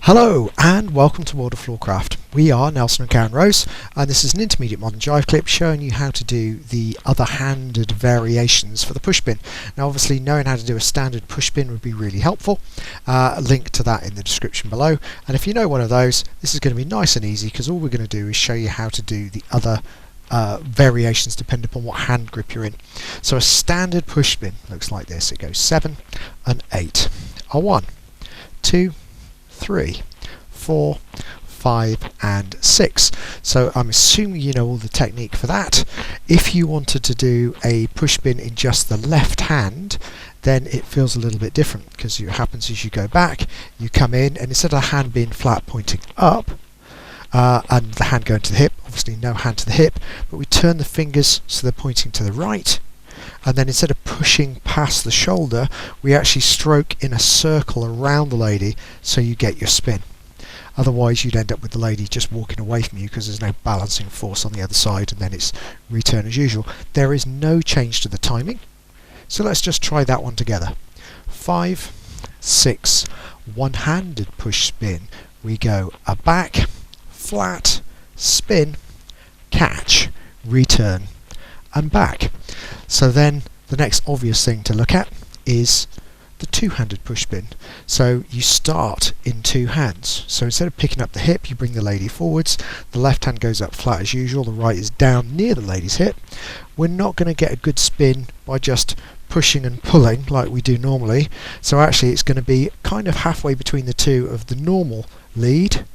Hello and welcome to World of Floorcraft. We are Nelson and Karen Rose, and this is an Intermediate Modern Jive Clip showing you how to do the other-handed variations for the push bin. Now obviously knowing how to do a standard push bin would be really helpful. A link to that in the description below, and if you know one of those, this is going to be nice and easy because all we're going to do is show you how to do the other variations depending upon what hand grip you're in. So a standard push bin looks like this. It goes 7 and 8. A 1, 2, 3, 4, 5 and 6. So I'm assuming you know all the technique for that. If you wanted to do a push bin in just the left hand, then it feels a little bit different because what happens is you go back, you come in, and instead of the hand being flat pointing up and the hand going to the hip, obviously no hand to the hip, but we turn the fingers so they're pointing to the right, and then instead of pushing past the shoulder, we actually stroke in a circle around the lady so you get your spin. Otherwise you'd end up with the lady just walking away from you because there's no balancing force on the other side, and then it's return as usual. There is no change to the timing, so let's just try that one together. 5, 6, one-handed push spin. We go a back, flat, spin, catch, return and back. So then the next obvious thing to look at is the two-handed push spin. So you start in two hands. So instead of picking up the hip, you bring the lady forwards, the left hand goes up flat as usual, the right is down near the lady's hip. We're not going to get a good spin by just pushing and pulling like we do normally, so actually it's going to be kind of halfway between the two of the normal lead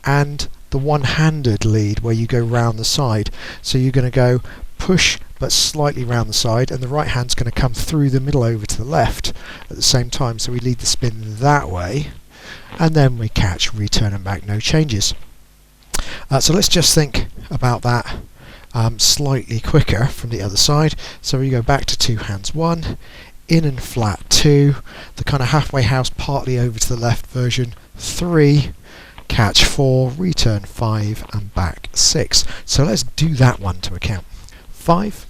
and the one-handed lead where you go round the side. So you're going to go push but slightly round the side, and the right hand's going to come through the middle over to the left at the same time, so we lead the spin that way, and then we catch, return and back, no changes. So let's just think about that slightly quicker from the other side. So we go back to two hands 1, in and flat 2, the kind of halfway house partly over to the left version 3, catch 4, return 5 and back 6. So let's do that one to account. 5,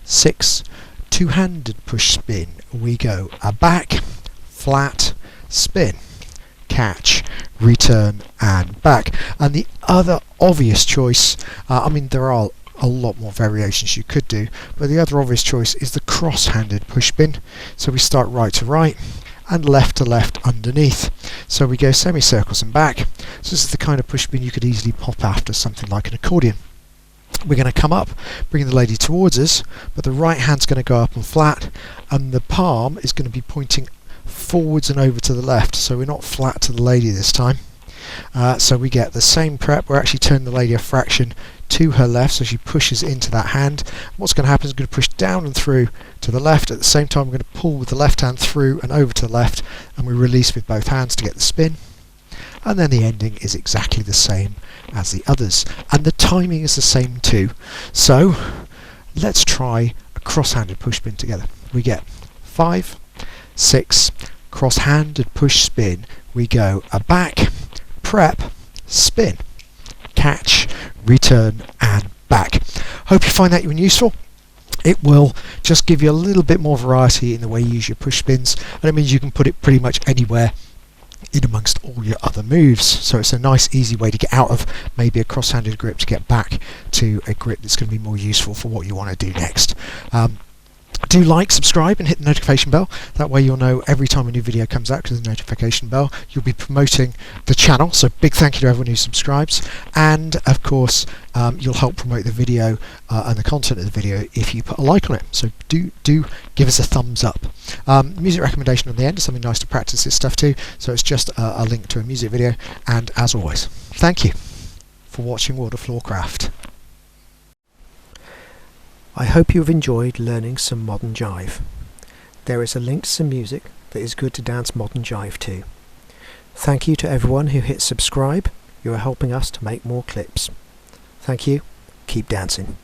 6, two-handed push spin. We go a back, flat, spin, catch, return and back. And the other obvious choice, I mean there are a lot more variations you could do, but the other obvious choice is the cross-handed push spin. So we start right to right and left to left underneath. So we go semicircles and back. So this is the kind of push spin you could easily pop after something like an accordion. We're going to come up, bring the lady towards us, but the right hand's going to go up and flat, and the palm is going to be pointing forwards and over to the left, so we're not flat to the lady this time. So we get the same prep. We're actually turning the lady a fraction to her left, so she pushes into that hand. What's going to happen is we're going to push down and through to the left. At the same time, we're going to pull with the left hand through and over to the left, and we release with both hands to get the spin. And then the ending is exactly the same as the others, and the timing is the same too. So let's try a cross-handed push spin together. We get 5, 6, cross-handed push spin. We go a back, prep, spin, catch, return and back. Hope you find that useful. It will just give you a little bit more variety in the way you use your push spins, and it means you can put it pretty much anywhere in amongst all your other moves. So it's a nice easy way to get out of maybe a cross-handed grip to get back to a grip that's going to be more useful for what you want to do next. Do like, subscribe and hit the notification bell. That way you'll know every time a new video comes out, because of the notification bell. You'll be promoting the channel, so big thank you to everyone who subscribes, and of course you'll help promote the video and the content of the video if you put a like on it. So do give us a thumbs up. Music recommendation on the end is something nice to practice this stuff too, so it's just a link to a music video. And as always, thank you for watching World of Floorcraft. I hope you have enjoyed learning some modern jive. There is a link to some music that is good to dance modern jive to. Thank you to everyone who hit subscribe. You are helping us to make more clips. Thank you. Keep dancing.